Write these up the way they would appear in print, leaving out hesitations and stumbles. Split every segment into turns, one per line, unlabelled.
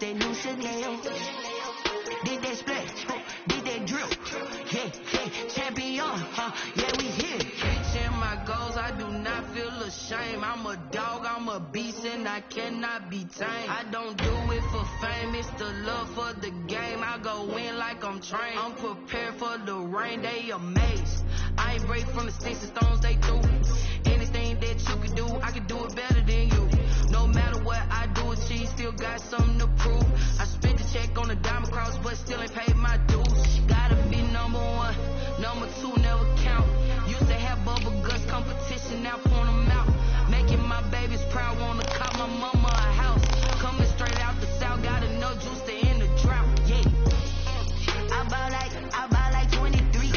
that new Chanel. Did that splash, did that drill. Yeah, champion, yeah, we here. Reaching my goals, I do not feel ashamed. I'm a dog, I'm a beast, and I cannot be tamed. I don't do it for fame, it's the love for the game. I go in like I'm trained. I'm prepared for the rain, they amazed. I ain't break from the sticks and stones they threw. Anything that you can do, I can do it better than you. No matter what I do, achieve, still got something to prove. I spent the check on the diamond cross, but still ain't paid my dues. Gotta be number one, number two never count. Used to have bubble guts competition, now point them out. Making my babies proud, wanna call my mama a house. Coming straight out the south, got enough juice to end the drought. Yeah, I buy like 23.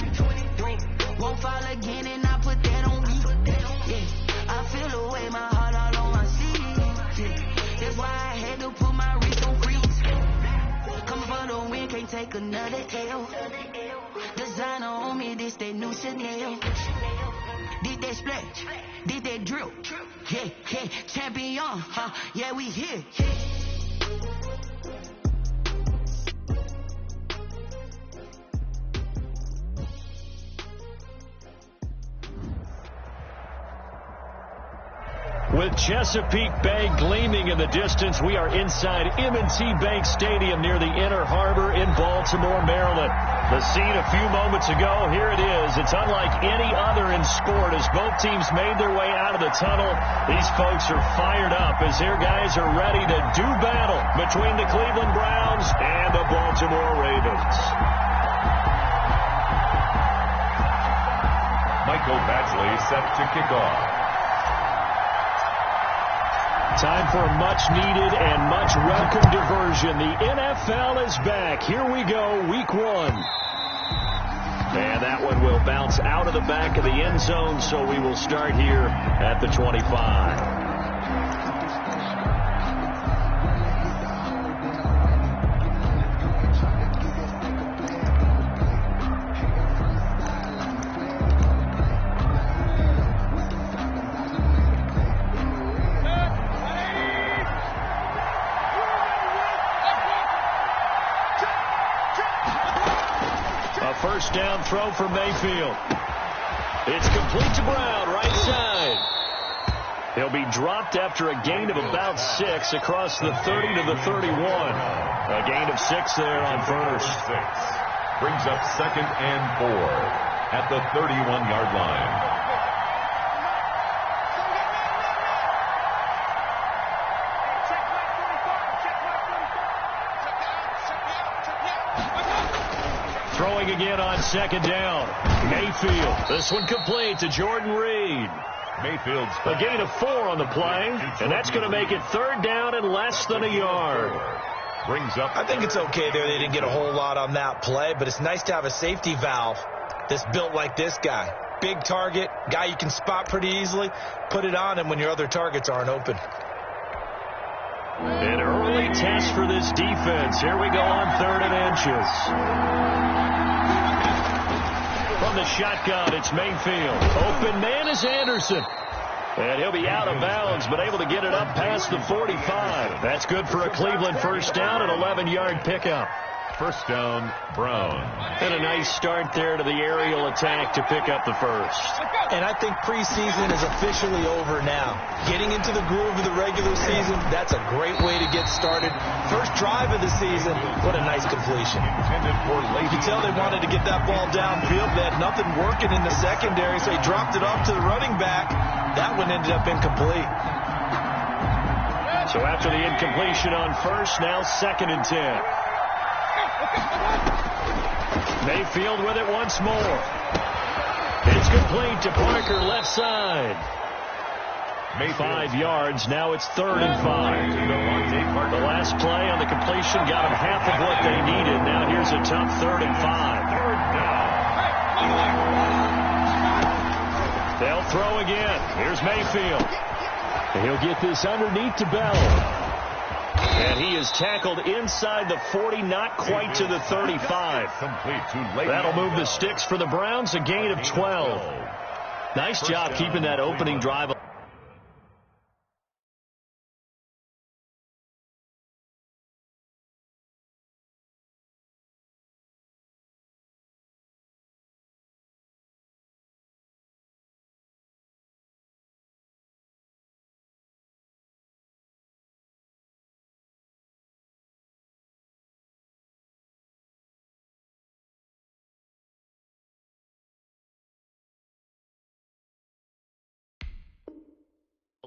Won't fall again, and I put that on me. Yeah, I feel the way, my heart all on my sleeve. Yeah, that's why I had to put my wrist on freeze. Coming for the win, can't take another L. Designer on me, this that new Chanel. Did that splash, did that drill. Yeah, champion, yeah, we here.
With Chesapeake Bay gleaming in the distance, we are inside M&T Bank Stadium near the Inner Harbor in Baltimore, Maryland. The scene a few moments ago, here it is. It's unlike any other in sport as both teams made their way out of the tunnel. These folks are fired up as their guys are ready to do battle between the Cleveland Browns and the Baltimore Ravens.
Michael Badgley set to kick off.
Time for a much-needed and much-welcome diversion. The NFL is back. Here we go, week one. And that one will bounce out of the back of the end zone, so we will start here at the 25. First down throw for Mayfield. It's complete to Brown, right side. He'll be dropped after a gain of about 6 across the 30 to the 31. A gain of 6 there on first.
Brings up 2nd and 4 at the 31-yard line.
Throwing again on 2nd down. Mayfield. This one complete to Jordan Reed.
Mayfield's
a gain of 4 on the play, and that's going to make it 3rd down and less than a yard.
Brings up.
I think it's okay there. They didn't get a whole lot on that play, but it's nice to have a safety valve that's built like this guy. Big target, guy you can spot pretty easily. Put it on him when your other targets aren't open.
An early test for this defense. Here we go on 3rd and inches. From the shotgun, it's Mayfield. Open man is Anderson. And he'll be out of bounds, but able to get it up past the 45. That's good for a Cleveland first down, an 11-yard pickup.
First down, Brown.
And a nice start there to the aerial attack to pick up the first.
And I think preseason is officially over now. Getting into the groove of the regular season, that's a great way to get started. First drive of the season, what a nice completion. You can tell they wanted to get that ball downfield. They had nothing working in the secondary, so he dropped it off to the running back. That one ended up incomplete.
So after the incompletion on first, now 2nd and 10. Mayfield with it once more. It's complete to Parker, left side. 5 yards. Now it's 3rd and 5. The last play on the completion got them half of what they needed. Now here's a tough 3rd and 5. They'll throw again. Here's Mayfield. He'll get this underneath to Bell. And he is tackled inside the 40, not quite to the 35. That'll move the sticks for the Browns, a gain of 12. Nice job keeping that opening drive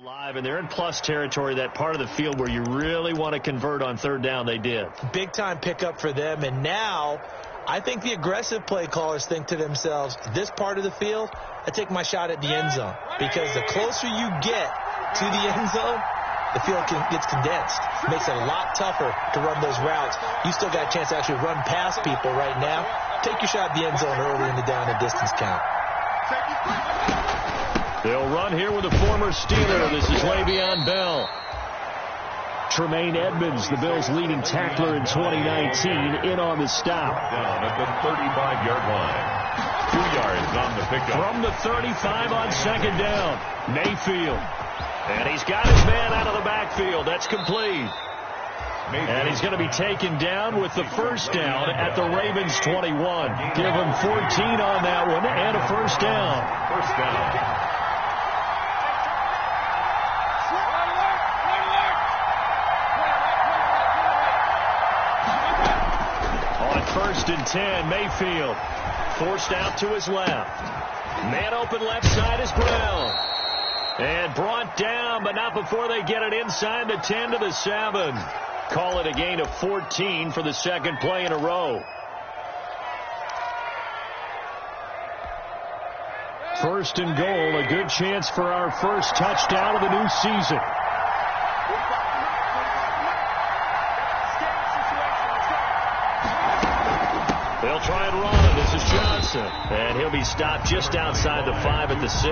Live, and they're in plus territory, that part of the field where you really want to convert on third down. They did.
Big-time pickup for them, and now I think the aggressive play callers think to themselves, this part of the field, I take my shot at the end zone, because the closer you get to the end zone, the field gets condensed. Makes it a lot tougher to run those routes. You still got a chance to actually run past people right now. Take your shot at the end zone early in the down and distance count.
They'll run here with a former Steeler. This is Le'Veon Bell. Tremaine Edmonds, the Bills' leading tackler in 2019, in on the stop.
Down at the 35-yard line. 2 yards on the pickup.
From the 35 on second down, Mayfield. And he's got his man out of the backfield. That's complete. And he's going to be taken down with the first down at the Ravens 21. Give him 14 on that one and a first down.
First down.
First and 10, Mayfield forced out to his left. Man open left side is Brown. And brought down, but not before they get it inside the 10 to the 7. Call it a gain of 14 for the second play in a row. First and goal, a good chance for our first touchdown of the new season. They'll try and run. This is Johnson. And he'll be stopped just outside the 5 at the 6.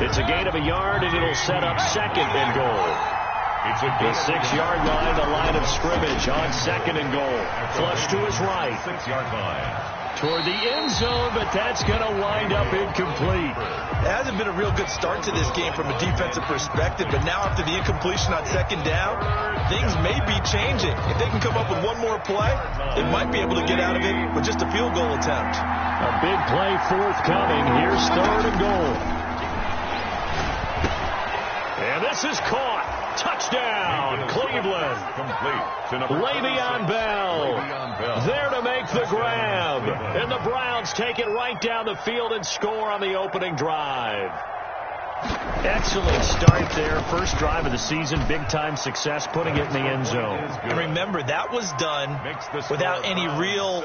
It's a gain of a yard, and it'll set up second and goal. The 6-yard line, the line of scrimmage on second and goal. Flush to his right.
6-yard line.
Toward the end zone, but that's going to wind up incomplete.
It hasn't been a real good start to this game from a defensive perspective, but now after the incompletion on second down, things may be changing. If they can come up with one more play, they might be able to get out of it with just a field goal attempt.
A big play forthcoming. Here's third and goal. And this is caught. Touchdown, Cleveland. Le'Veon Bell there to make the grab. And the Browns take it right down the field and score on the opening drive. Excellent start there. First drive of the season. Big-time success putting it in the end zone.
And remember, that was done without any real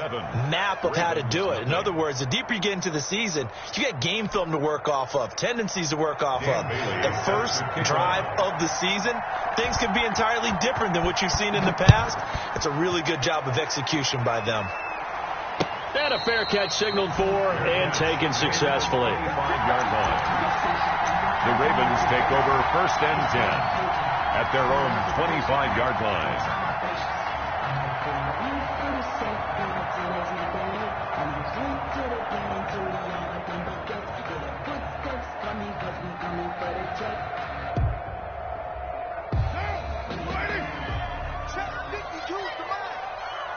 map of how to do it. In other words, the deeper you get into the season, you get game film to work off of, tendencies to work off of. The first drive of the season, things can be entirely different than what you've seen in the past. It's a really good job of execution by them.
And a fair catch signaled for and taken successfully.
5-yard line. The Ravens take over first and 10 at their own 25-yard line.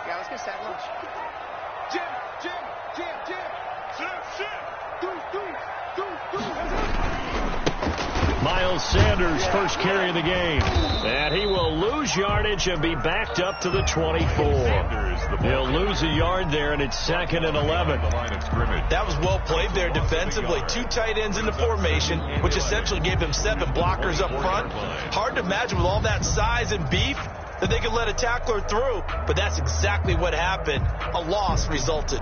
Yeah, let's get that lunch.
Miles Sanders, first carry of the game. And he will lose yardage and be backed up to the 24. He'll lose a yard there, and it's second and 11.
That was well played there defensively. 2 tight ends in the formation, which essentially gave him 7 blockers up front. Hard to imagine with all that size and beef that they could let a tackler through, but that's exactly what happened. A loss resulted.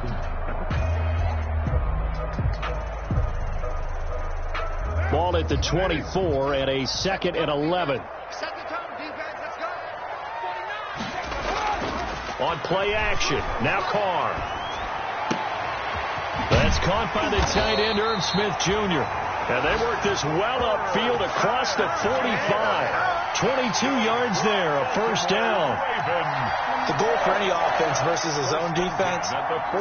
Ball at the 24 and a second and 11.
Set the tone, defense. Let's go.
On play action. Now Carr. That's caught by the tight end, Irv Smith Jr. And they work this well upfield across the 45. 22 yards there, a first down.
The goal for any offense versus his own defense,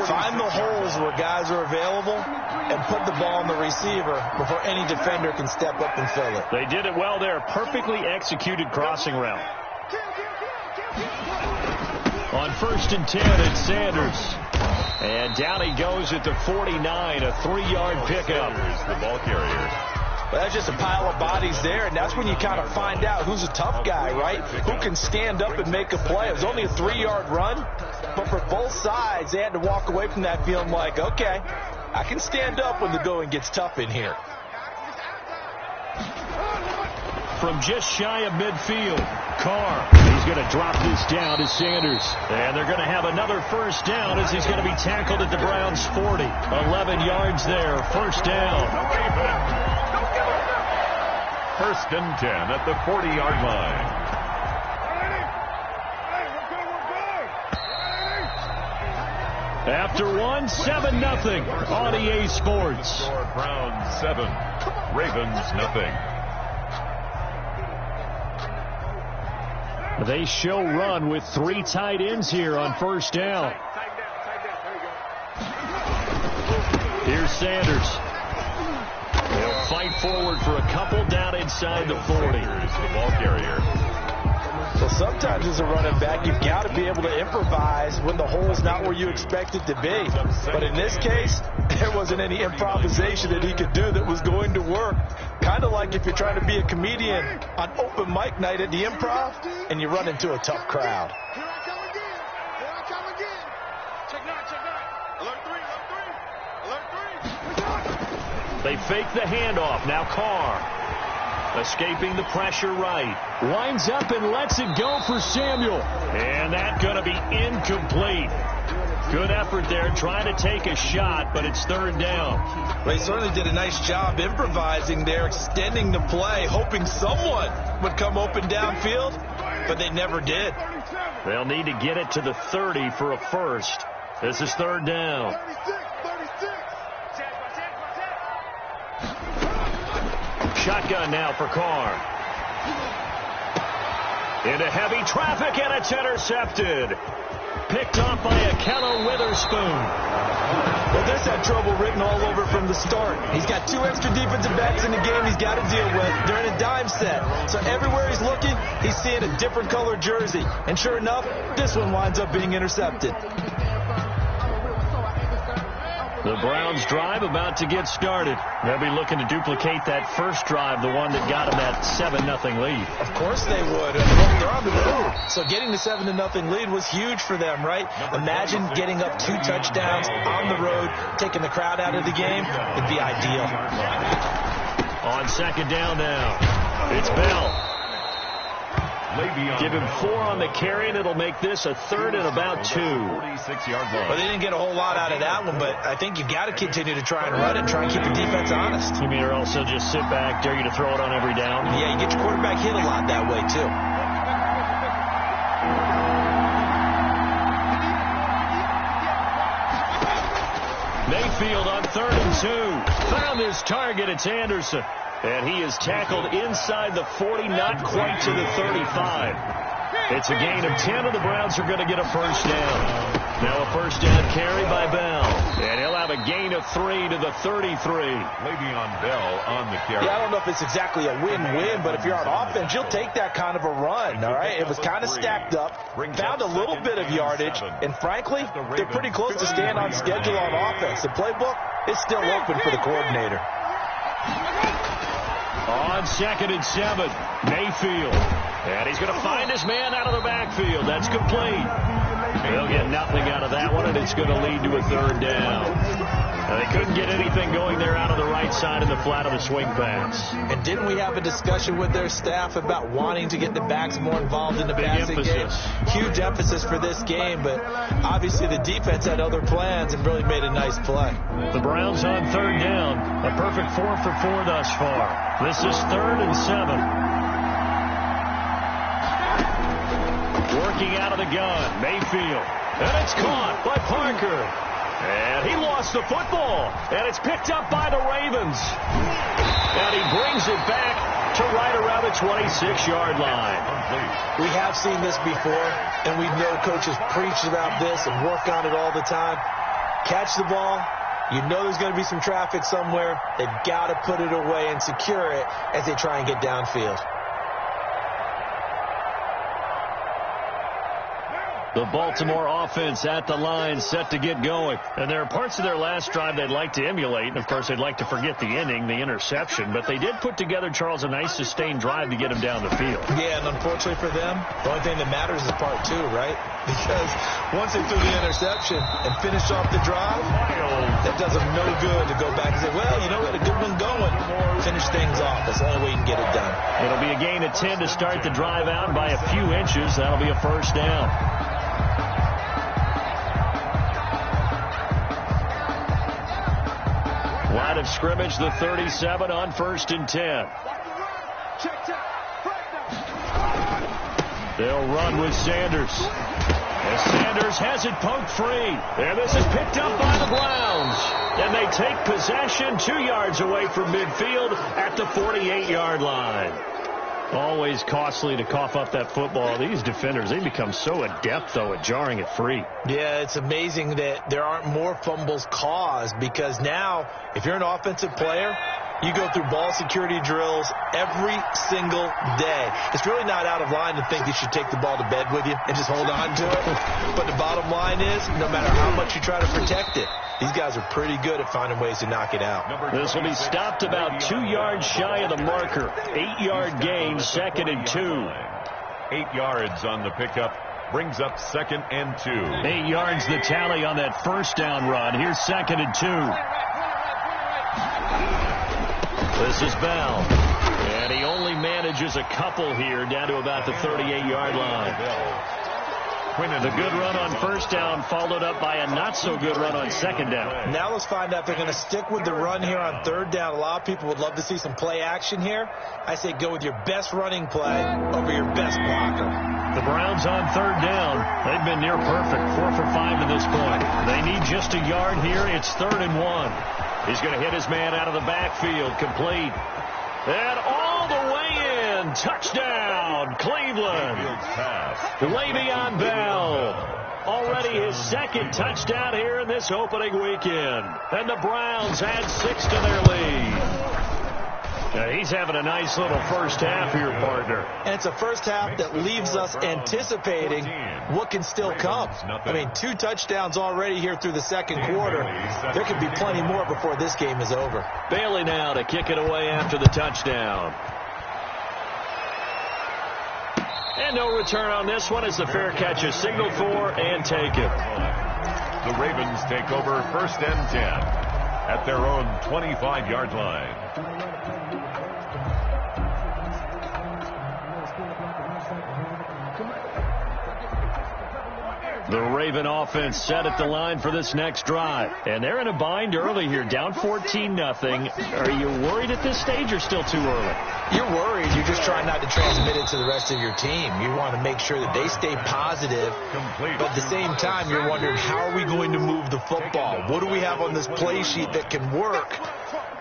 find the holes where guys are available and put the ball on the receiver before any defender can step up and fill it.
They did it well there. Perfectly executed crossing route. On first and 10, it's Sanders. And down he goes at the 49, a 3-yard pickup.
The ball carrier.
Well, that's just a pile of bodies there, and that's when you kind of find out who's a tough guy, right? Who can stand up and make a play. It was only a 3-yard run, but for both sides, they had to walk away from that feeling like, okay, I can stand up when the going gets tough in here.
from just shy of midfield. Carr, he's going to drop this down to Sanders. And they're going to have another first down as he's going to be tackled at the Browns' 40. 11 yards there, first down.
First and 10 at the 40-yard line.
After one, 7-0 on EA Sports.
Browns 7, Ravens nothing.
They show run with 3 tight ends here on first down. Here's Sanders. They'll fight forward for a couple down inside the 40.
The ball carrier.
So sometimes as a running back, you've got to be able to improvise when the hole's not where you expect it to be. But in this case, there wasn't any improvisation that he could do that was going to work. Kind of like if you're trying to be a comedian on open mic night at the Improv and you run into a tough crowd.
Here I come again. Here I come again. Check 9, check 9. Alert 3, alert 3. Alert 3.
They fake the handoff. Now Carr. Escaping the pressure right. Winds up and lets it go for Samuel. And that's going to be incomplete. Good effort there trying to take a shot, but it's third down.
They certainly did a nice job improvising there, extending the play, hoping someone would come open downfield, but they never did.
They'll need to get it to the 30 for a first. This is third down.
36.
Shotgun now for Carr. Into heavy traffic, and it's intercepted. Picked off by Akello Witherspoon.
Well, this had trouble written all over from the start. He's got 2 extra defensive backs in the game he's got to deal with. They're in a dime set. So everywhere he's looking, he's seeing a different color jersey. And sure enough, this one winds up being intercepted.
The Browns drive about to get started. They'll be looking to duplicate that first drive, the one that got them that 7-0 lead.
Of course they would. Well, they're on the road. So getting the 7-0 lead was huge for them, right? Imagine getting up 2 touchdowns on the road, taking the crowd out of the game. It'd be ideal.
On second down now, it's Bell. Give him 4 on the carry, and it'll make this a third and about 2.
46-yard line.
Well, they didn't get a whole lot out of that one, but I think you've got to continue to try and run it, try and keep the defense honest.
You mean or also just sit back, dare you to throw it on every down?
Yeah, you get your quarterback hit a lot that way, too.
Mayfield on 3rd and 2. Found his target. It's Anderson. And he is tackled inside the 40, not quite to the 35. It's a gain of 10, and the Browns are going to get a first down. Now a first down carry by Bell. And he'll have a gain of 3 to the 33.
Le'Veon Bell on the carry.
Yeah, I don't know if it's exactly a win-win, but if you're on offense, you'll take that kind of a run, all right? It was kind of stacked up, found a little bit of yardage, and frankly, they're pretty close to staying on schedule on offense. The playbook is still open for the coordinator.
On 2nd and 7, Mayfield. And he's going to find his man out of the backfield. That's complete. They'll get nothing out of that one, and it's going to lead to a third down. They couldn't get anything going there out of the right side in the flat of the swing pass.
And didn't we have a discussion with their staff about wanting to get the backs more involved in the passing game? Huge emphasis for this game, but obviously the defense had other plans and really made a nice play.
The Browns on third down. A perfect 4 for 4 thus far. This is 3rd and 7. Working out of the gun, Mayfield. And it's caught by Parker. And he lost the football. And it's picked up by the Ravens. And he brings it back to right around the 26-yard line.
We have seen this before, and we know coaches preach about this and work on it all the time. Catch the ball. You know there's going to be some traffic somewhere. They've got to put it away and secure it as they try and get downfield.
The Baltimore offense at the line, set to get going. And there are parts of their last drive they'd like to emulate. And, of course, they'd like to forget the inning, the interception. But they did put together, Charles, a nice sustained drive to get him down the field.
Yeah, and unfortunately for them, the only thing that matters is part 2, right? because once they threw the interception and finished off the drive, that does them no good to go back and say, well, you know, we had a good one going. Finish things off. That's the only way you can get it done.
It'll be a gain of 10 to start the drive out by a few inches. That'll be a first down. Line of scrimmage, the 37 on 1st and 10. They'll run with Sanders. As Sanders has it poked free. And this is picked up by the Browns. And they take possession 2 yards away from midfield at the 48-yard line. Always costly to cough up that football. These defenders, they become so adept, though, at jarring it free.
Yeah, it's amazing that there aren't more fumbles caused, because now, if you're an offensive player, you go through ball security drills every single day. It's really not out of line to think you should take the ball to bed with you and just hold on to it. But the bottom line is, no matter how much you try to protect it, these guys are pretty good at finding ways to knock it out.
This will be stopped about 2 yards shy of the marker. 8-yard gain, 2nd and 2.
8 yards on the pickup. Brings up 2nd and 2.
8 yards the tally on that first down run. Here's 2nd and 2. This is Bell. And he only manages a couple here down to about the 38-yard line. The good run on first down followed up by a not-so-good run on second down.
Now let's find out if they're going to stick with the run here on third down. A lot of people would love to see some play action here. I say go with your best running play over your best blocker.
The Browns on third down. They've been near perfect, 4 for 5 to this point. They need just a yard here. It's 3rd and 1. He's going to hit his man out of the backfield, complete. And all the way in. Touchdown, Cleveland. Le'Veon Bell. Already his 2nd touchdown here in this opening weekend. And the Browns add 6 to their lead. He's having a nice little first half here, partner.
And it's a first half that leaves us anticipating what can still come. I mean, 2 touchdowns already here through the second quarter. There could be plenty more before this game is over.
Bailey now to kick it away after the touchdown. And no return on this one as the fair catch is signaled for and taken.
The Ravens take over 1st and 10 at their own 25-yard line.
The Raven offense set at the line for this next drive. And they're in a bind early here, down 14-0. Are you worried at this stage or still too early?
You're worried. You're just trying not to transmit it to the rest of your team. You want to make sure that they stay positive. But at the same time, you're wondering, how are we going to move the football? What do we have on this play sheet that can work?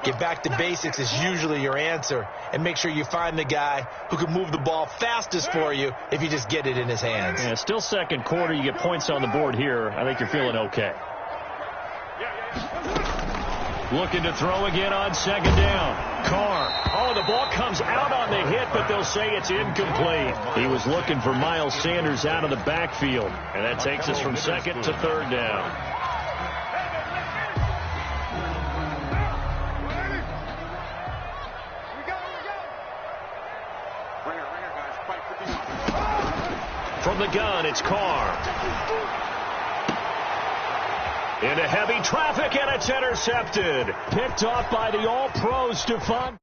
Get back to basics is usually your answer. And make sure you find the guy who can move the ball fastest for you if you just get it in his hands.
Yeah, still second quarter. You get points on the board here. I think you're feeling okay. Looking to throw again on second down. Carr. Oh, the ball comes out on the hit, but they'll say it's incomplete. He was looking for Miles Sanders out of the backfield. And that takes us from 2nd to 3rd down. From the gun, it's Carr. Into heavy traffic, and it's intercepted. Picked off by the All-Pro Stephon.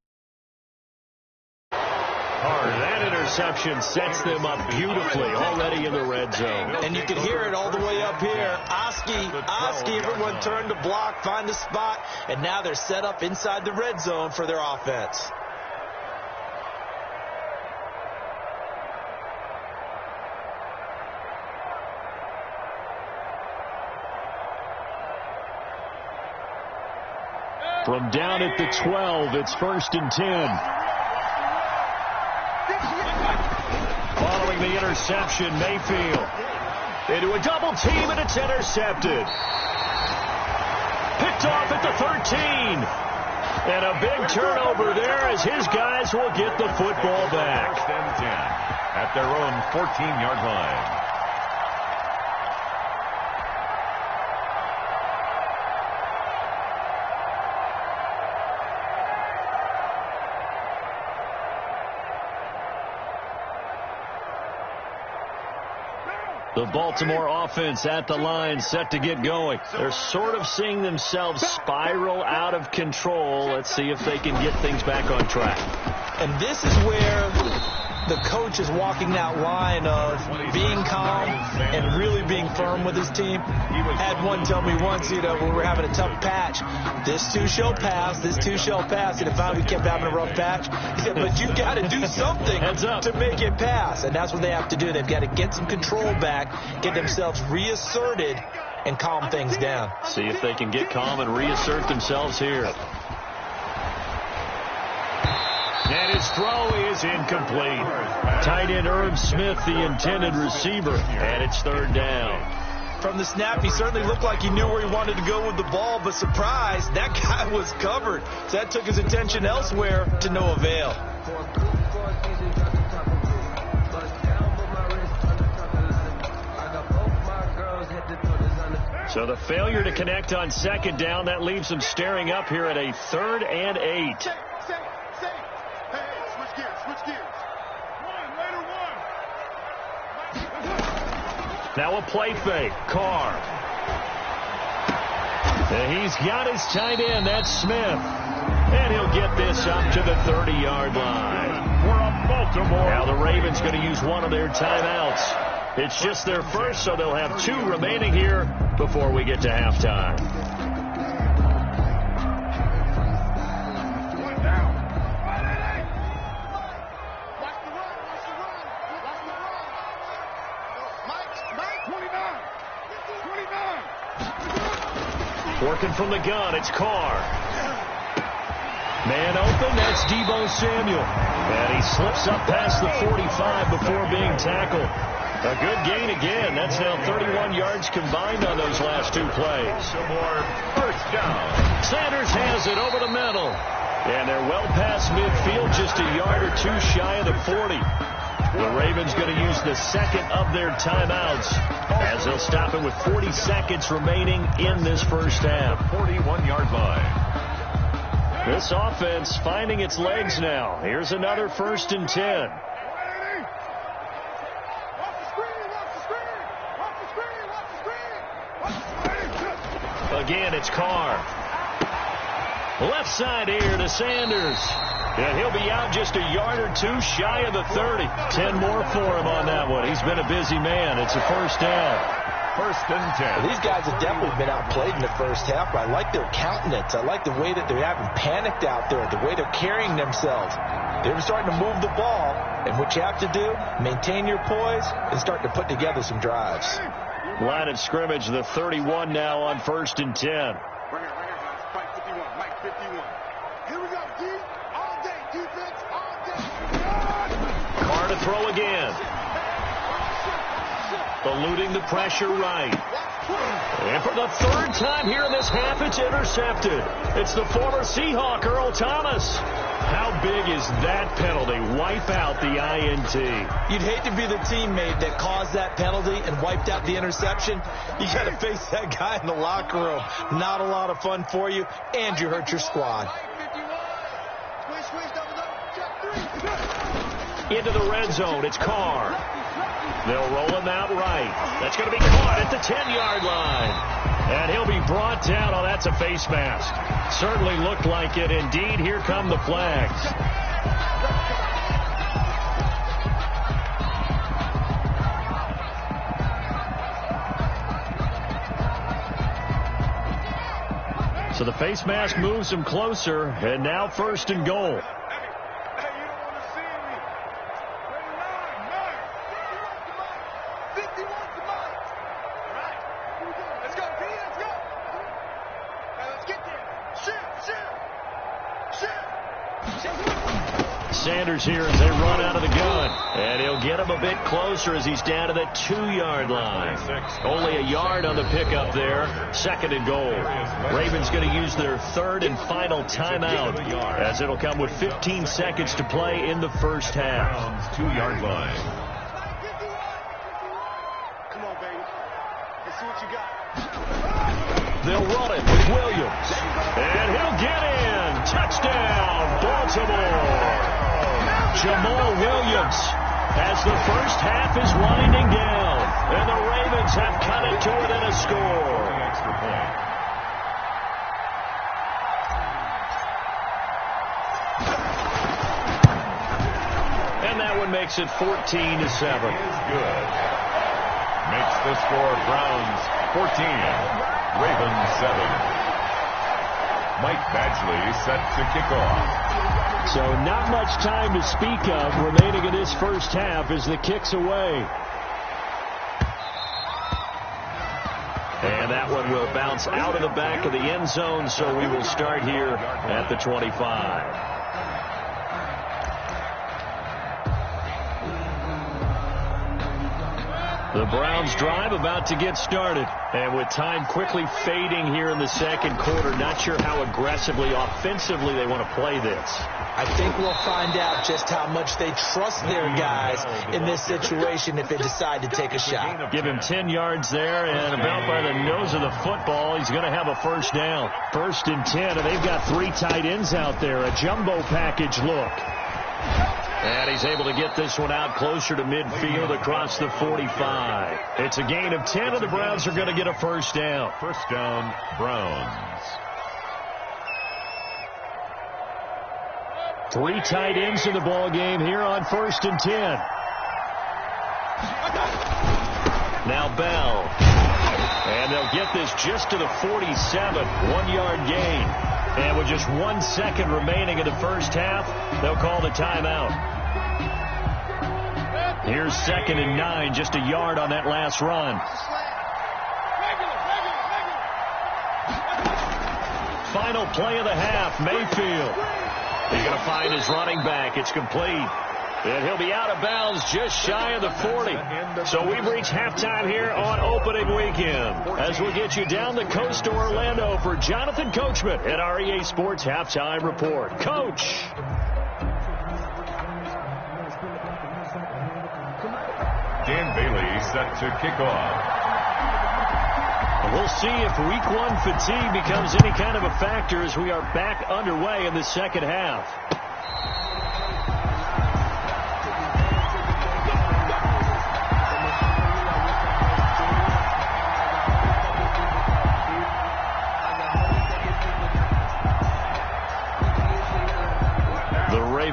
That interception sets them up beautifully already in the red zone.
And you can hear it all the way up here. Oski, everyone turned to block, find a spot, and now they're set up inside the red zone for their offense.
From down at the 12, it's 1st and 10. Following the interception, Mayfield into a double team, and it's intercepted. Picked off at the 13. And a big turnover there as his guys will get the football back.
1st and 10 at their own 14-yard line.
The Baltimore offense at the line, set to get going. They're sort of seeing themselves spiral out of control. Let's see if they can get things back on track.
And this is where the coach is walking that line of being calm and really being firm with his team. Had one tell me once, when we were having a tough patch, this too shall pass, this too shall pass. And if we kept having a rough patch, he said, but you've got to do something to make it pass. And that's what they have to do. They've got to get some control back, get themselves reasserted, and calm things down.
See if they can get calm and reassert themselves here. And his throw is incomplete. Tight end Irv Smith, the intended receiver, and it's third down.
From the snap, he certainly looked like he knew where he wanted to go with the ball, but surprise, that guy was covered. So that took his attention elsewhere to no avail.
So the failure to connect on second down, that leaves them staring up here at a 3rd and 8. Now a play fake. Carr. And he's got his tight end. That's Smith. And he'll get this up to the 30-yard line. Now the Ravens going to use one of their timeouts. It's just their first, so they'll have 2 remaining here before we get to halftime. Working from the gun, it's Carr. Man open, that's Deebo Samuel. And he slips up past the 45 before being tackled. A good gain again. That's now 31 yards combined on those last 2 plays.
Some more first down.
Sanders has it over the middle. And they're well past midfield, just a yard or 2 shy of the 40. The Ravens going to use the second of their timeouts as they'll stop it with 40 seconds remaining in this first half.
41-yard line.
This offense finding its legs now. Here's another 1st and 10. Again, it's Carr. Left side here to Sanders. And he'll be out just a yard or 2 shy of the 30. 10 more for him on that one. He's been a busy man. It's a first down.
1st and 10.
Well, these guys have definitely been outplayed in the first half, but I like their countenance. I like the way that they haven't panicked out there, the way they're carrying themselves. They're starting to move the ball, and what you have to do, maintain your poise and start to put together some drives.
Line of scrimmage, the 31 now on 1st and 10.
Right here, guys. Mike 51. Mike 51. Here we go, D. All day. Defense, all day.
Carr to throw again. Eluding the pressure right. And for the 3rd time here in this half, it's intercepted. It's the former Seahawk, Earl Thomas. How big is that penalty? Wipe out the INT.
You'd hate to be the teammate that caused that penalty and wiped out the interception. You got to face that guy in the locker room. Not a lot of fun for you, and you hurt your squad.
Into the red zone, it's Carr. They'll roll him out right. That's going to be caught at the 10-yard line. And he'll be brought down. Oh, that's a face mask. Certainly looked like it. Indeed, here come the flags. So the face mask moves him closer, and now 1st and goal. Sanders here as they run out of the gun. And he'll get him a bit closer as he's down to the 2-yard line. Only a yard on the pickup there. 2nd and goal. Ravens going to use their 3rd and final timeout as it'll come with 15 seconds to play in the first half.
2-yard line.
Come on, baby. Let's see what you got.
They'll run it with Williams. And he'll get in. Touchdown, Baltimore. Jamal Williams as the first half is winding down. And the Ravens have cut it to within a score.
Extra point.
And that one makes it 14-7.
Is good. Makes the score Browns 14, Ravens 7. Mike Badgley set to kick off.
So not much time to speak of remaining in this first half as the kick's away. And that one will bounce out of the back of the end zone, so we will start here at the 25. The Browns drive about to get started. And with time quickly fading here in the second quarter, not sure how aggressively, offensively they want to play this.
I think we'll find out just how much they trust their guys in this situation if they decide to take a shot.
Give him 10 yards there, and about by the nose of the football, he's going to have a first down. 1st and 10, and they've got 3 tight ends out there. A jumbo package look. And he's able to get this one out closer to midfield across the 45. It's a gain of 10, and the Browns are going to get a first down.
First down, Browns.
3 tight ends in the ball game here on 1st and 10. Now Bell. And they'll get this just to the 47. 1-yard gain. And with just 1 second remaining in the first half, they'll call the timeout. Here's 2nd and 9, just a yard on that last run. Final play of the half, Mayfield. He's going to find his running back. It's complete. And he'll be out of bounds just shy of the 40. So we've reached halftime here on opening weekend. As we'll get you down the coast to Orlando for Jonathan Coachman at our EA Sports Halftime Report. Coach.
Dan Bailey set to kick off.
We'll see if week 1 fatigue becomes any kind of a factor as we are back underway in the second half.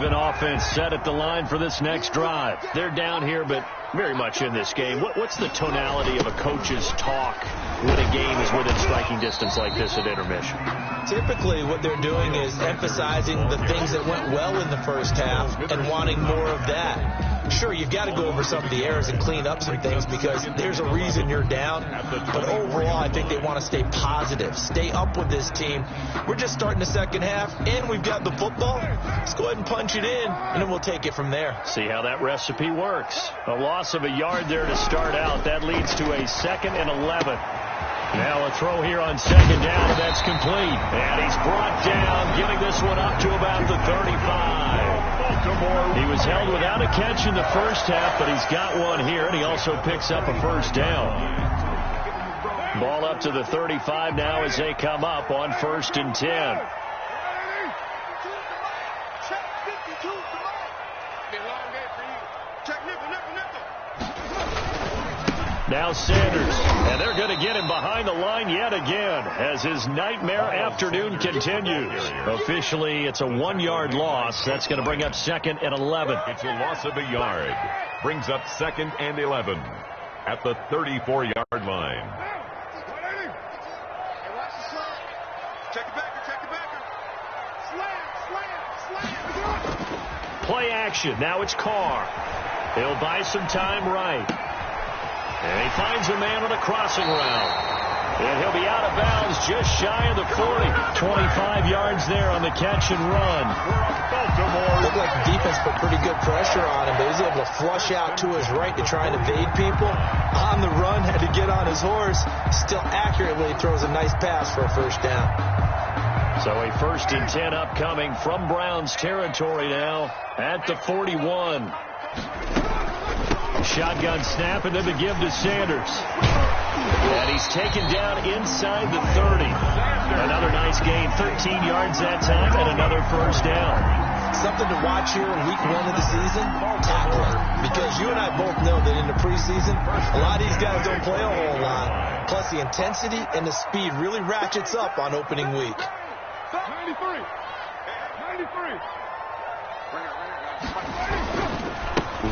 Offense set at the line for this next drive. They're down here, but very much in this game. What's the tonality of a coach's talk when a game is within striking distance like this at intermission?
Typically, what they're doing is emphasizing the things that went well in the first half and wanting more of that. Sure, you've got to go over some of the errors and clean up some things because there's a reason you're down. But overall, I think they want to stay positive, stay up with this team. We're just starting the second half, and we've got the football. Let's go ahead and punch it in, and then we'll take it from there.
See how that recipe works. A loss of a yard there to start out. That leads to a 2nd and 11. Now a throw here on 2nd down, and that's complete. And he's brought down, getting this one up to about the 35. He was held without a catch in the first half, but he's got one here, and he also picks up a first down. Ball up to the 35 now as they come up on 1st and 10. Now Sanders, and they're going to get him behind the line yet again as his nightmare afternoon continues. Officially, it's a 1-yard loss. That's going to bring up 2nd and 11.
It's a loss of a yard. Brings up 2nd and 11 at the 34-yard line.
Play action. Now it's Carr. He'll buy some time right. And he finds a man on a crossing route. And he'll be out of bounds just shy of the 40. 25 yards there on the catch and run.
Looked like the defense put pretty good pressure on him, but he was able to flush out to his right to try and evade people. On the run, had to get on his horse. Still accurately throws a nice pass for a first down.
So a 1st and 10 upcoming from Browns territory now at the 41. Shotgun snap, and then the give to Sanders. And he's taken down inside the 30. Another nice gain, 13 yards that time, and another first down.
Something to watch here in week 1 of the season, tackling. Because you and I both know that in the preseason, season, a lot of these guys don't play a whole lot. Plus, the intensity and the speed really ratchets up on opening week.
93.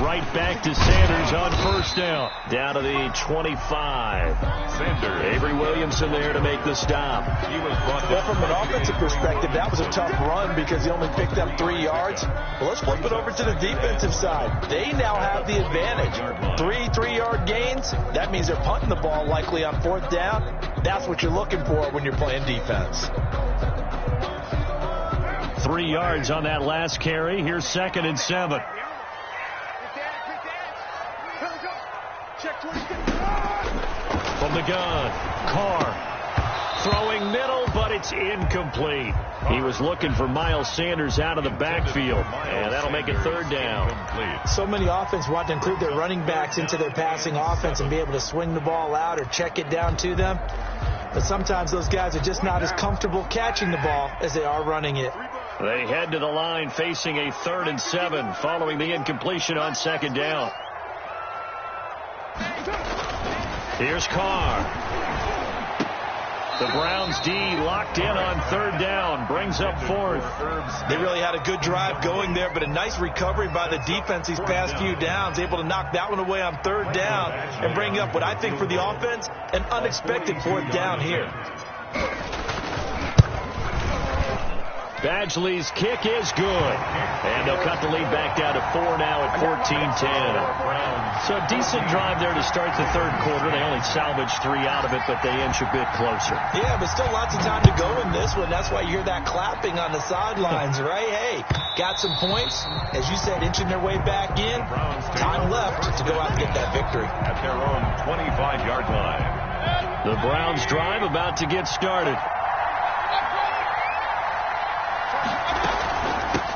Right back to Sanders on first down. Down to the 25.
Sanders.
Avery Williamson there to make the stop.
He was brought
Well, from an offensive perspective, that was a tough run because he only picked up 3 yards. Well, let's flip it over to the defensive side. They now have the advantage. 3 3-yard gains. That means they're punting the ball likely on 4th down. That's what you're looking for when you're playing defense.
3 yards on that last carry. Here's 2nd and 7. From the gun, Carr throwing middle, but it's incomplete. He was looking for Miles Sanders out of the backfield, and that'll make it 3rd down.
So many offenses want to include their running backs into their passing offense and be able to swing the ball out or check it down to them. But sometimes those guys are just not as comfortable catching the ball as they are running it.
They head to the line facing a 3rd and 7 following the incompletion on 2nd down. Here's Carr. The Browns D locked in on 3rd down. Brings up 4th.
They really had a good drive going there, but a nice recovery by the defense these past few downs. Able to knock that one away on 3rd down and bring up what I think for the offense, an unexpected 4th down here.
Badgley's kick is good. And they'll cut the lead back down to 4 now at 14-10. So a decent drive there to start the 3rd quarter. They only salvaged 3 out of it, but they inch a bit closer.
Yeah, but still lots of time to go in this one. That's why you hear that clapping on the sidelines, right? Hey, got some points. As you said, inching their way back in. Time left to go out and get that victory.
At their own 25-yard line.
The Browns drive about to get started.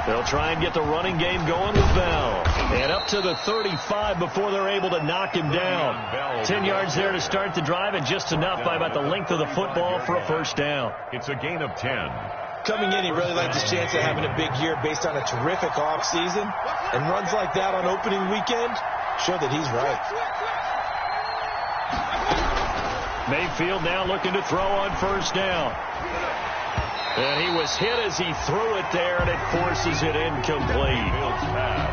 They'll try and get the running game going with Bell. And up to the 35 before they're able to knock him down. 10 yards there to start the drive, and just enough by about the length of the football for a 1st down.
It's a gain of 10.
Coming in, he really liked his chance of having a big year based on a terrific offseason. And runs like that on opening weekend show that he's right.
Mayfield now looking to throw on 1st down. And he was hit as he threw it there, and it forces it incomplete.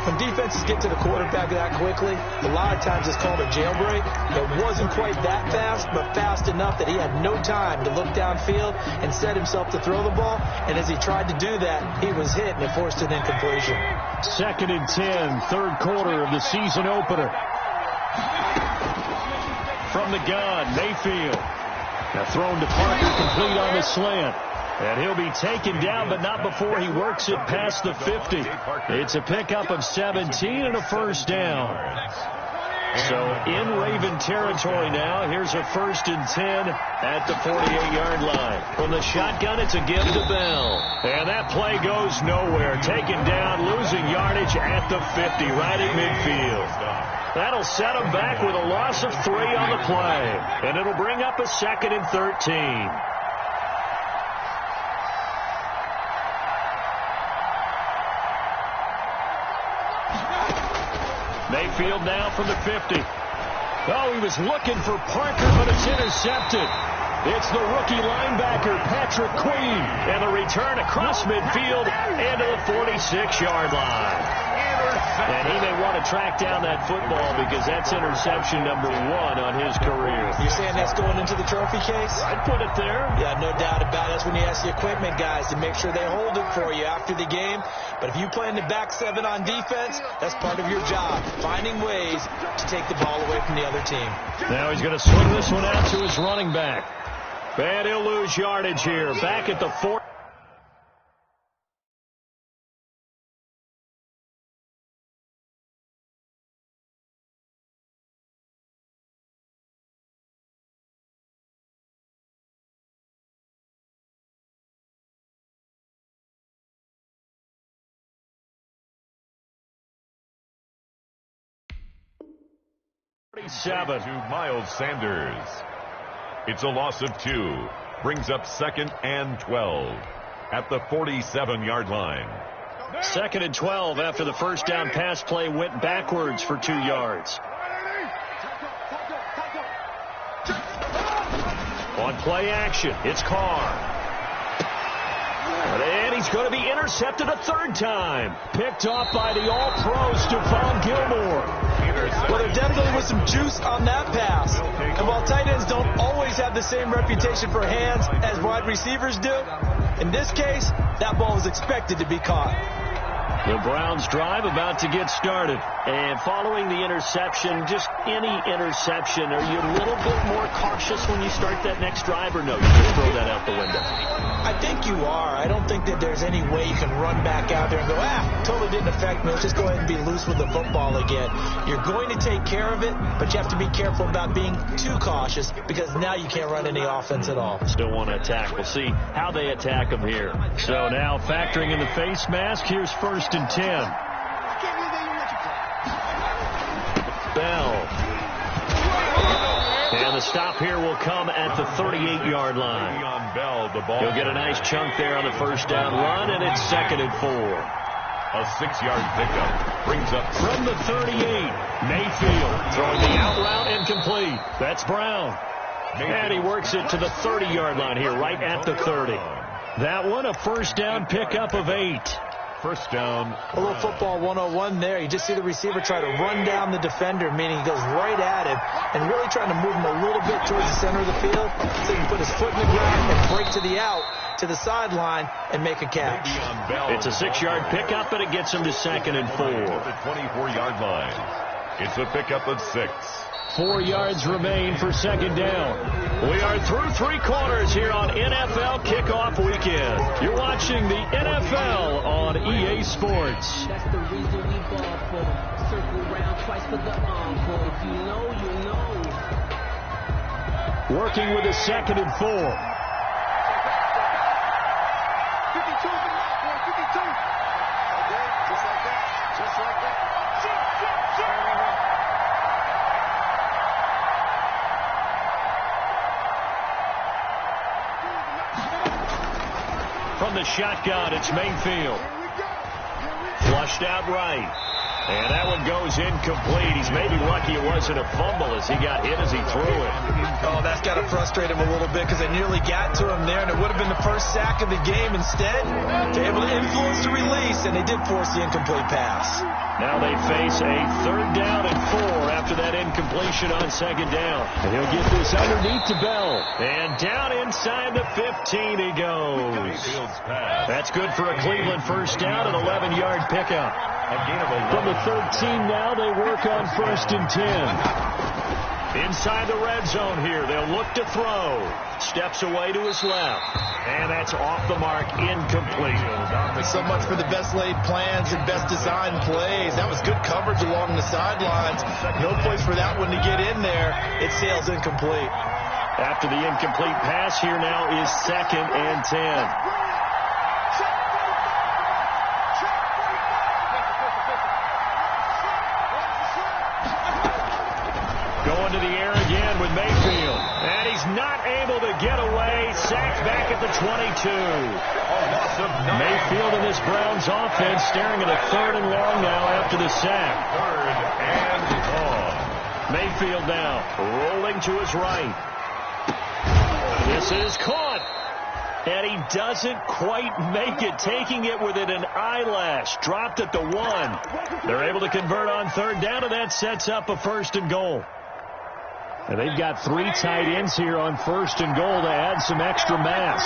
When defenses get to the quarterback that quickly, a lot of times it's called a jailbreak. It wasn't quite that fast, but fast enough that he had no time to look downfield and set himself to throw the ball. And as he tried to do that, he was hit, and it forced an incompletion.
2nd and 10, 3rd quarter of the season opener. From the gun, Mayfield. Now thrown to Parker, complete on the slant. And he'll be taken down, but not before he works it past the 50. It's a pickup of 17 and a 1st down. So in Raven territory now. Here's a 1st and 10 at the 48-yard line. From the shotgun, it's a give to Bell. And that play goes nowhere. Taken down, losing yardage at the 50, right at midfield. That'll set him back with a loss of 3 on the play. And it'll bring up a 2nd and 13. Mayfield now from the 50. Oh, he was looking for Parker, but it's intercepted. It's the rookie linebacker, Patrick Queen. And the return across midfield and to the 46-yard line. And he may want to track down that football because that's interception number 1 on his career.
You're saying that's going into the trophy case?
I'd put it there.
Yeah, no doubt about it. That's when you ask the equipment guys to make sure they hold it for you after the game. But if you play in the back 7 on defense, that's part of your job, finding ways to take the ball away from the other team.
Now he's going to swing this one out to his running back. And he'll lose yardage here. Back at the 4.
To Miles Sanders. It's a loss of 2. Brings up 2nd and 12 at the 47-yard line.
2nd and 12 after the 1st down pass play went backwards for 2 yards. On play action, it's Carr. And he's going to be intercepted a third time. Picked off by the all-pro Stephon Gilmore.
Well, there definitely was some juice on that pass. And while tight ends don't always have the same reputation for hands as wide receivers do, in this case, that ball was expected to be caught.
The Browns drive about to get started. And following the interception, just any interception, are you a little bit more cautious when you start that next drive, or no, you just throw that out the window?
I think you are. I don't think that there's any way you can run back out there and go, totally didn't affect me. Let's just go ahead and be loose with the football again. You're going to take care of it, but you have to be careful about being too cautious because now you can't run any offense at all.
Still want to attack. We'll see how they attack them here. So now factoring in the face mask, here's 1st and 10. Bell. And the stop here will come at the 38-yard line. He'll get a nice chunk there on the first down run, and it's 2nd and 4.
A 6-yard pickup brings up
from the 38. Mayfield throwing the out route incomplete. That's Brown. And he works it to the 30-yard line here, right at the 30. That one, a first down pickup of 8.
First down.
A little football 101 there. You just see the receiver try to run down the defender, meaning he goes right at him and really trying to move him a little bit towards the center of the field so he can put his foot in the ground and break to the out, to the sideline, and make a catch.
It's a 6-yard pickup, but it gets him to 2nd and 4.
At the 24-yard line. It's a pickup of 6.
4 yards remain for 2nd down. We are through 3 quarters here on NFL Kickoff Weekend. You're watching the NFL on EA Sports.
That's the reason we ball for them. Circle around twice for the encore. If you know, you know.
Working with a 2nd and 4.
52 52. Okay, just like that. Just like that.
From the shotgun, it's Mayfield. Flushed out right. And that one goes incomplete. He's maybe lucky it wasn't a fumble as he got hit as he threw it.
Oh, that's got to frustrate him a little bit because they nearly got to him there, and it would have been the first sack of the game. Instead, they're able to influence the release, and they did force the incomplete pass.
Now they face a 3rd down and 4 after that incompletion on 2nd down. And he'll get this underneath to Bell. And down inside the 15 he goes. That's good for a Cleveland first down, an 11-yard pickup. From the 13 now, they work on 1st and 10. Inside the red zone here, they'll look to throw. Steps away to his left. And that's off the mark, incomplete.
So much for the best laid plans and best designed plays. That was good coverage along the sidelines. No place for that one to get in there. It sails incomplete.
After the incomplete pass, here now is 2nd and 10. Going to the air again with Mayfield. And he's not able to get away. Sacked back at the 22. Mayfield and this Browns offense staring at a 3rd and long now after the sack.
3rd and long.
Mayfield now rolling to his right. This is caught. And he doesn't quite make it, taking it within an eyelash. Dropped at the 1. They're able to convert on 3rd down, and that sets up a 1st and goal. And they've got 3 tight ends here on 1st and goal to add some extra mass.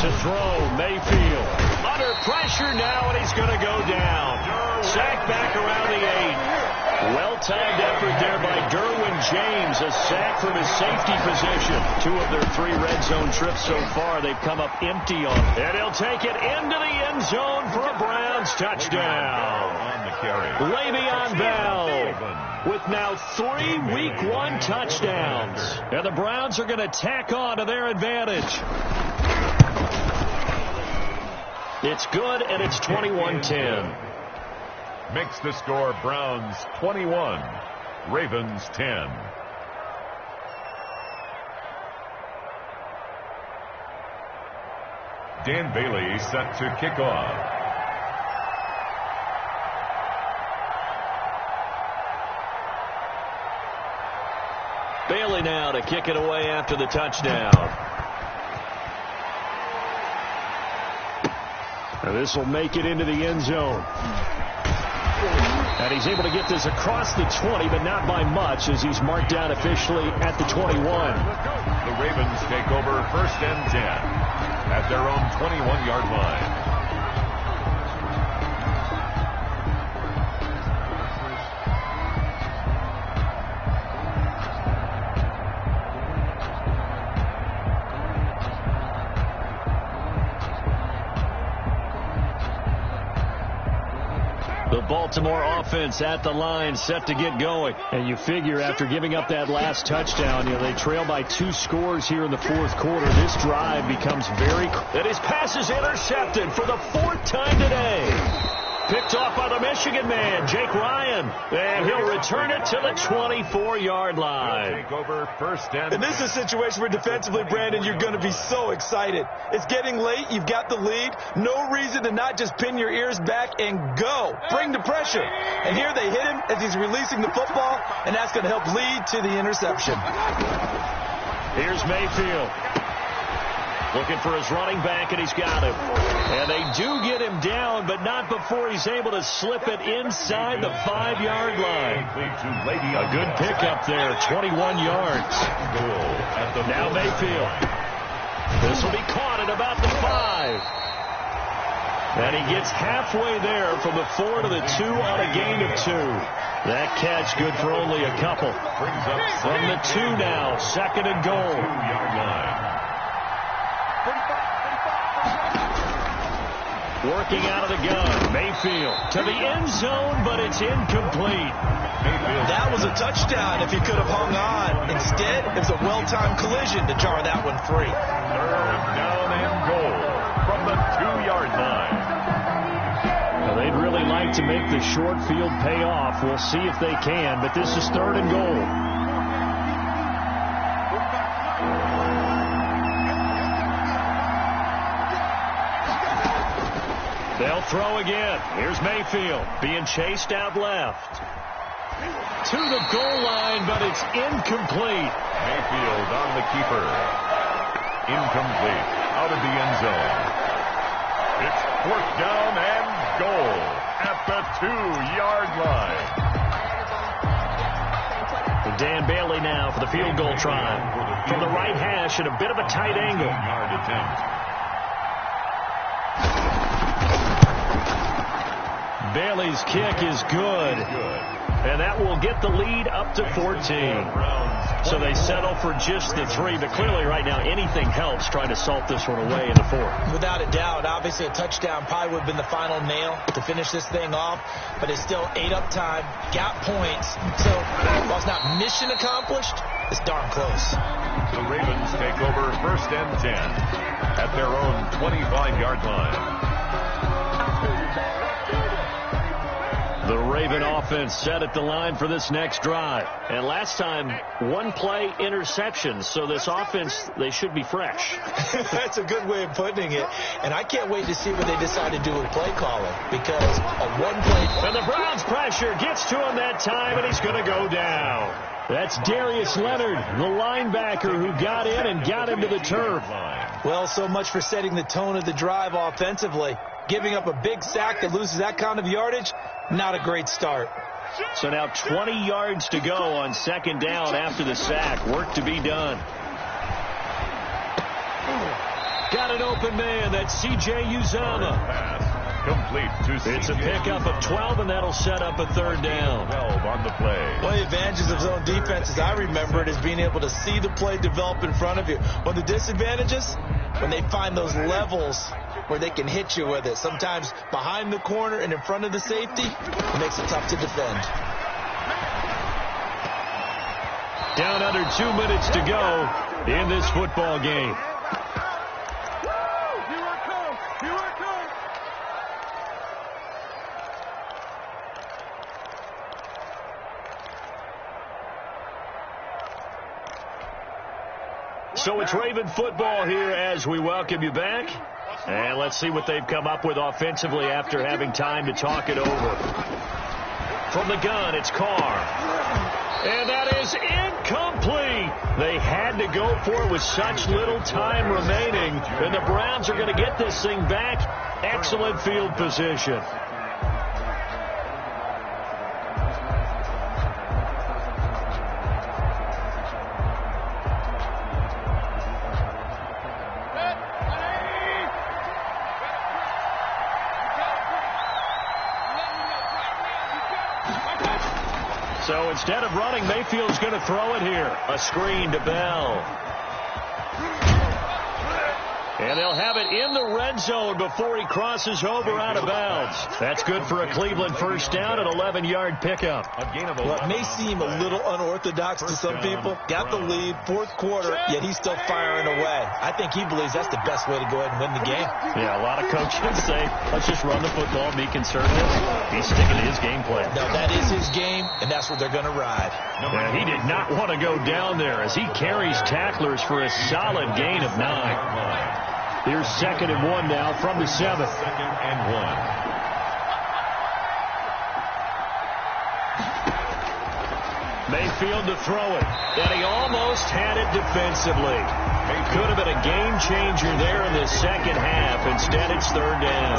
To throw, Mayfield. Under pressure now, and he's going to go down. Sacked back around the 8. Well-timed effort there by Derwin James. A sack from his safety position. 2 of their 3 red zone trips so far. They've come up empty on. And he'll take it into the end zone for a Browns touchdown. Le'Veon Bell with now 3 Week 1 touchdowns. And the Browns are going to tack on to their advantage. It's good, and it's 21-10.
Makes the score Browns 21, Ravens 10. Dan Bailey set to kick off.
Bailey now to kick it away after the touchdown. And this will make it into the end zone. And he's able to get this across the 20, but not by much, as he's marked down officially at the 21.
The Ravens take over 1st and 10 at their own 21-yard line.
Baltimore offense at the line, set to get going. And you figure after giving up that last touchdown, they trail by 2 scores here in the 4th quarter. This drive becomes very... And his pass is intercepted for the 4th time today. Picked off by the Michigan man, Jake Ryan. And he'll return it to the 24-yard line.
Take over 1st and...
And this is a situation where defensively, Brandon, you're going to be so excited. It's getting late. You've got the lead. No reason to not just pin your ears back and go. Bring the pressure. And here they hit him as he's releasing the football, and that's going to help lead to the interception.
Here's Mayfield. Looking for his running back, and he's got him. And they do get him down, but not before he's able to slip it inside the 5-yard line. A good pickup there, 21 yards. Now Mayfield. This will be caught at about the 5. And he gets halfway there from the 4 to the 2 on a gain of 2. That catch good for only a couple. From the 2 now, 2nd and goal.
2-yard line.
Working out of the gun, Mayfield to the end zone, but it's incomplete.
That was a touchdown if he could have hung on. Instead, it was a well-timed collision to jar that one free.
3rd down and goal from the 2-yard line.
Well, they'd really like to make the short field pay off. We'll see if they can, but this is 3rd and goal. They'll throw again. Here's Mayfield being chased out left. To the goal line, but it's incomplete.
Mayfield on the keeper. Incomplete. Out of the end zone. It's 4th down and goal at the 2-yard line.
And Dan Bailey now for the field goal try. From the right hash at a bit of a tight angle.
Yard attempt.
Bailey's kick is good. And that will get the lead up to 14. So they settle for just the 3. But clearly right now anything helps trying to salt this one away in the 4th.
Without a doubt, obviously a touchdown probably would have been the final nail to finish this thing off. But it's still 8 up time, got points. So while it's not mission accomplished, it's darn close.
The Ravens take over 1st and 10 at their own 25-yard line.
The Raven offense set at the line for this next drive. And last time, 1-play interception. So this offense, they should be fresh.
That's a good way of putting it. And I can't wait to see what they decide to do with play calling. Because a 1-play...
And the Browns pressure gets to him that time, and he's going to go down. That's Darius Leonard, the linebacker who got in and got him to the turf.
Well, so much for setting the tone of the drive offensively. Giving up a big sack that loses that kind of yardage, not a great start.
So now 20 yards to go on 2nd down after the sack. Work to be done. Got an open man. That's C.J. Uzomah.
Complete to C.J.
It's a pickup of 12, and that'll set up a 3rd down.
12 on the play.
One of the advantages of zone defense, as I remember it, is being able to see the play develop in front of you. One of the disadvantages, when they find those levels where they can hit you with it. Sometimes behind the corner and in front of the safety, it makes it tough to defend.
Down under 2 minutes to go in this football game. So it's Raven football here as we welcome you back. And let's see what they've come up with offensively after having time to talk it over. From the gun, it's Carr. And that is incomplete. They had to go for it with such little time remaining. And the Browns are going to get this thing back. Excellent field position. So instead of running, Mayfield's going to throw it here. A screen to Bell. And they'll have it in the red zone before he crosses over out of bounds. That's good for a Cleveland first down, an 11-yard pickup.
Well, it may seem a little unorthodox to some people. Got the lead, fourth quarter, yet he's still firing away. I think he believes that's the best way to go ahead and win the game.
Yeah, a lot of coaches say, let's just run the football, be conservative. He's sticking to his game plan.
No, that is his game, and that's what they're going to ride.
Yeah, he did not want to go down there as he carries tacklers for a solid gain of 9. Here's 2nd and 1 now from the 7.
2nd and 1.
Mayfield to throw it, and he almost had it defensively. It could have been a game changer there in the second half. Instead, it's 3rd down.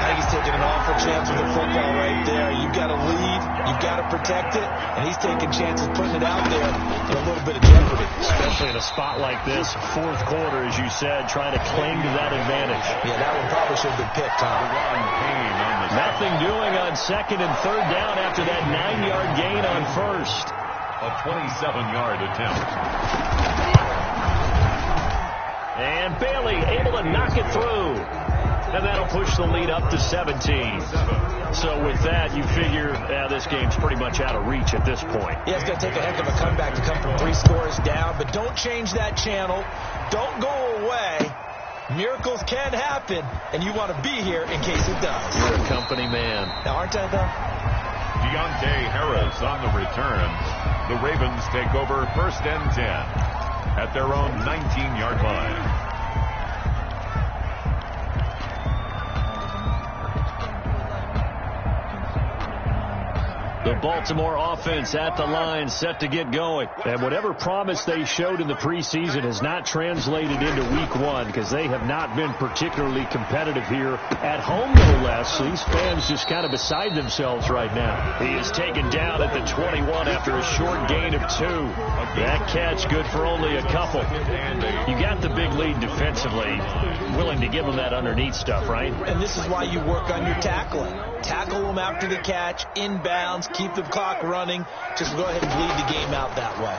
I think he's taking an awful chance with the football right there. You've got to lead, you've got to protect it, and he's taking chances putting it out there in a little bit of jeopardy.
Especially in a spot like this, fourth quarter, as you said, trying to cling to that advantage.
Yeah, that one probably should have been picked, Tom.
Nothing doing on 2nd and 3rd down after that 9-yard gain on 1st.
A 27-yard attempt.
And Bailey able to knock it through. And that'll push the lead up to 17. So with that, you figure this game's pretty much out of reach at this point.
Yeah, it's going to take a heck of a comeback to come from 3 scores down. But don't change that channel. Don't go away. Miracles can happen, and you want to be here in case it does.
You're a company man.
Now, aren't I, though?
Deontay Harris on the return. The Ravens take over 1st and 10 at their own 19-yard line.
The Baltimore offense at the line, set to get going. And whatever promise they showed in the preseason has not translated into week 1 because they have not been particularly competitive here at home, no less. So these fans just kind of beside themselves right now. He is taken down at the 21 after a short gain of 2. That catch good for only a couple. You got the big lead defensively. Willing to give them that underneath stuff, right?
And this is why you work on your tackling. Tackle them after the catch, inbounds, keep the clock running. Just go ahead and bleed the game out that way.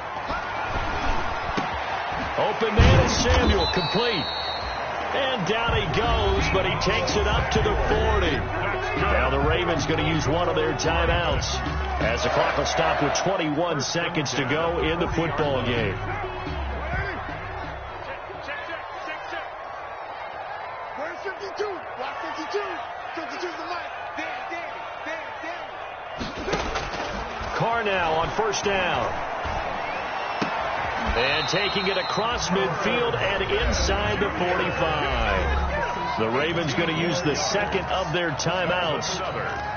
Open man is Samuel, complete. And down he goes, but he takes it up to the 40. Now the Ravens going to use one of their timeouts as the clock will stop with 21 seconds to go in the football game.
Where's 52? Block 52. 52's the mic.
Carr now on 1st down. And taking it across midfield and inside the 45. The Ravens going to use the 2nd of their timeouts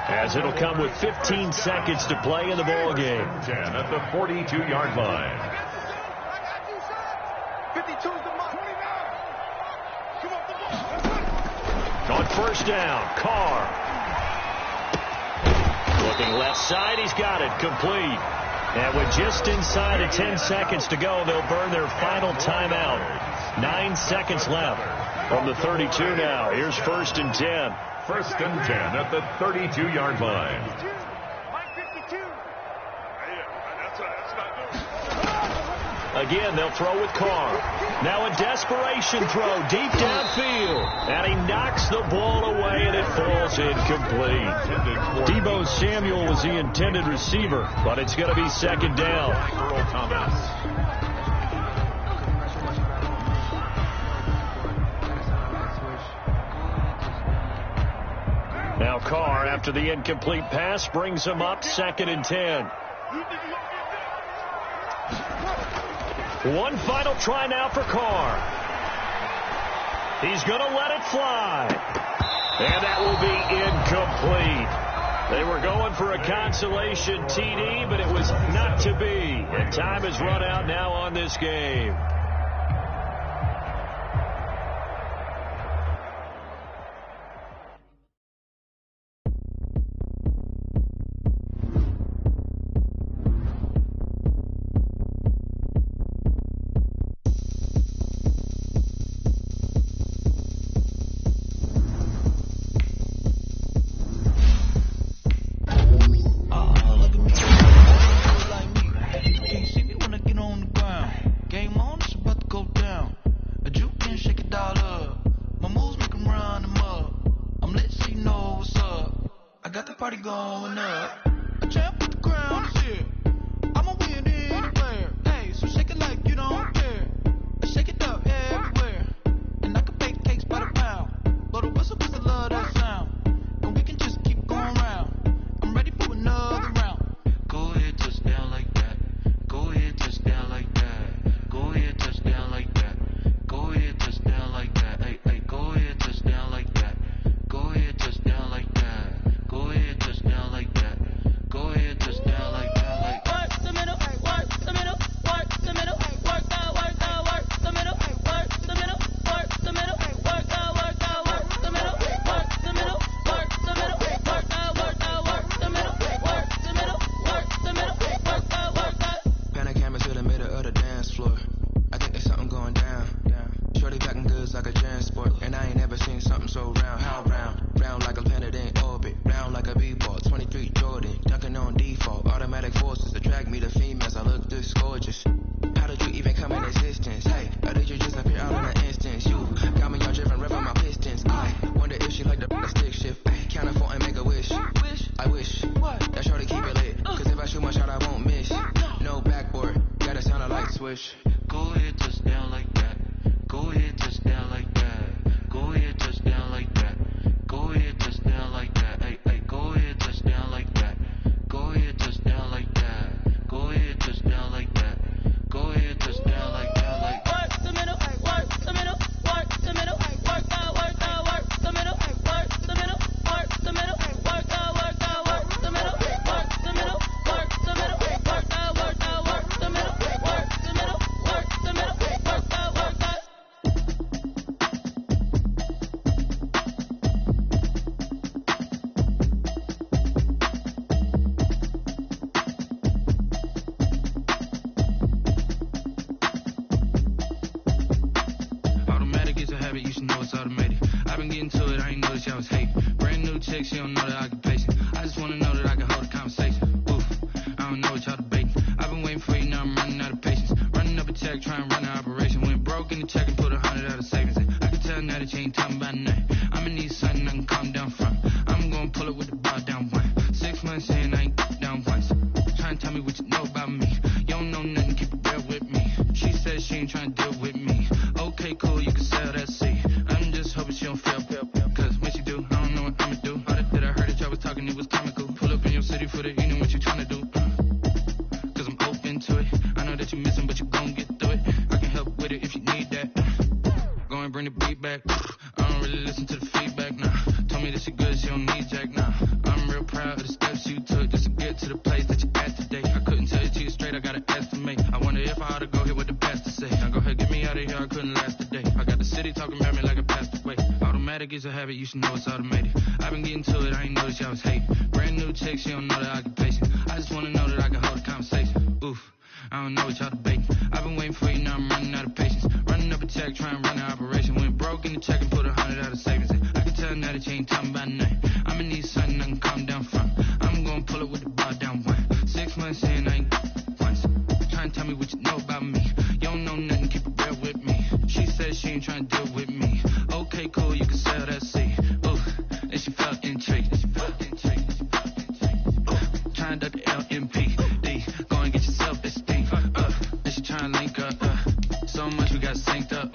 as it'll come with 15 seconds to play in the ball game.
10 at the 42-yard line.
52's the mic. 29.
On 1st down, Carr. Looking left side, he's got it, complete. And with just inside of 10 seconds to go, they'll burn their final timeout. 9 seconds left from the 32 now. Here's 1st and 10.
1st and 10 at the 32-yard line.
Again, they'll throw with Carr. Now a desperation throw deep downfield. And he knocks the ball away, and it falls incomplete. Deebo Samuel was the intended receiver, but it's going to be 2nd down.
Earl Thomas.
Now Carr, after the incomplete pass, brings him up 2nd and 10. One final try now for Carr. He's going to let it fly. And that will be incomplete. They were going for a consolation TD, but it was not to be. And time has run out now on this game.
It's a habit, you should know it's automated. I've been getting to it, I ain't noticed y'all was hating. Brand new chick, she don't know the occupation. I just wanna know that I can hold a conversation. Oof, I don't know what y'all debating. I've been waiting for you, now I'm running out of patience. Running up a check, trying to run an operation. Went broke in the check and put 100 out of savings in. I can tell now that you ain't talking about nothing. I'ma need something I can calm down from. I'm gonna pull it with the bar down one. 6 months in, I ain't once. Trying to tell me what you know about me. You don't know nothing, keep it real with me. She said she ain't trying to deal with me. Okay, cool, you can sell that seed. Ooh, and she felt intrigued. Trying to duck the LMPD. Go and get yourself this thing. And she trying to link up. So much we got synced up.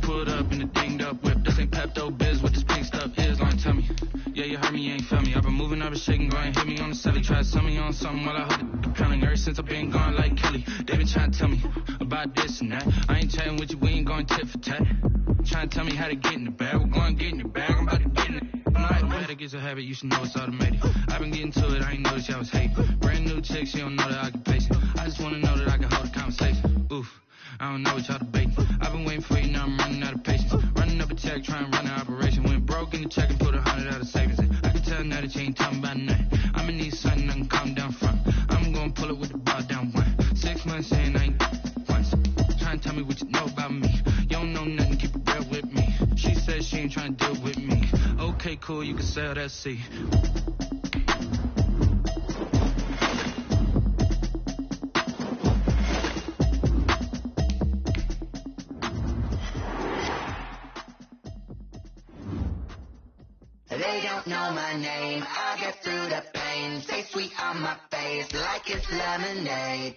Pulled up in the dinged up whip. This ain't Pepto Biz, what this pink stuff is. Long tell me. Yeah, you heard me, you ain't feel me. I've been moving, I've been shaking, go and hit me on the celly. Try to sell me on something while I hold it compelling. Ever since I've been gone like Kelly. They been trying to tell me about this and that. I ain't chatting with you, we ain't going tit for tat. Trying to tell me how to get in the bag. We're going to get in the bag, I'm about to get in it. Automatic is a habit, you should know it's automated. I've been getting to it, I ain't noticed y'all was hating. Brand new chick, she don't know that I can pace it. I just wanna know that I can hold a conversation. Oof, I don't know what y'all debating. I've been waiting for you, now I'm running out of patience. Running up a check, trying to run an operation. Went broke in the check and put 100 out of savings in. I can tell now that you ain't talking about nothing. I'ma need something I can calm down from. I'm gonna pull it with the bar down one. 6 months in, I ain't once. Trying to tell me what you know about me. You don't know nothing, keep it real with me. She said she ain't trying to deal with me. Okay, cool, you can sell that seat.
They don't know my name, I get through the pain. Stay sweet on my face like it's lemonade.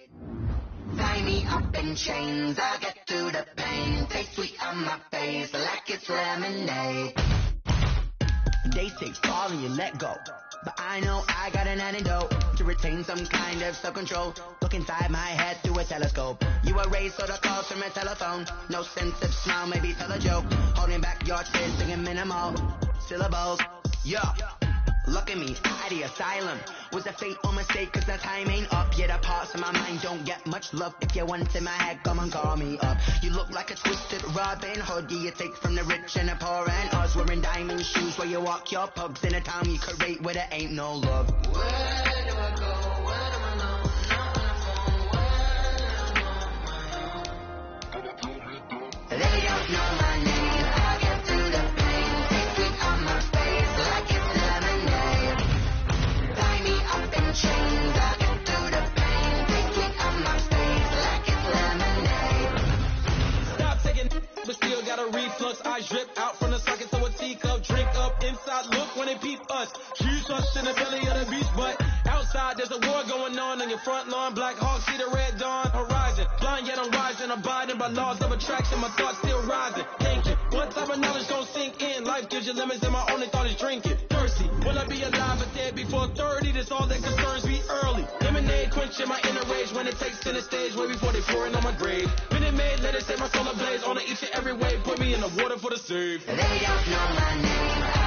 Tie me up in chains, I get through the pain. Stay sweet on my face like it's lemonade. They say fall and you let go, but I know I got an antidote to retain some kind of self-control. Look inside my head through a telescope. You erase all the calls from a telephone. No sense of smile, maybe tell a joke. Holding back your tears, singing minimal syllables. Yeah, look at me, at the asylum. Was a fate or mistake, cause the time ain't up. Yet the parts of my mind don't get much love. If you want in my head, come and call me up. You look like a twisted Robin Hood. You take from the rich and the poor and us. Wearing diamond shoes where you walk your pugs in a town you create where there ain't no love. Where do I go? Where do I know? Not on my own. They don't know my name. I get through the pain. Take sweet on my face like it's lemonade. Tie me up in chains. I get through the pain. Take sweet on my face like it's lemonade.
Stop taking, but still got a reflux. I drip out from the socket to a teacup. Drink up inside, look when they peep us. Huge us in the belly of the beast, but outside there's a war going on your front lawn. Black Hawk see the red dawn horizon. Blind yet I'm rising, abiding by laws of attraction. My thoughts still rising. Thank you. One type of knowledge don't sink in. Life gives you limits, and my only thought is drinking. Thirsty, will I be alive or dead before 30? That's all that concerns me early. Lemonade quenching my inner rage when it takes center stage way before they pour it on my grave. Minute Maid, let it set my soul ablaze. On each and every wave, put me in the water for the save.
They don't know my name.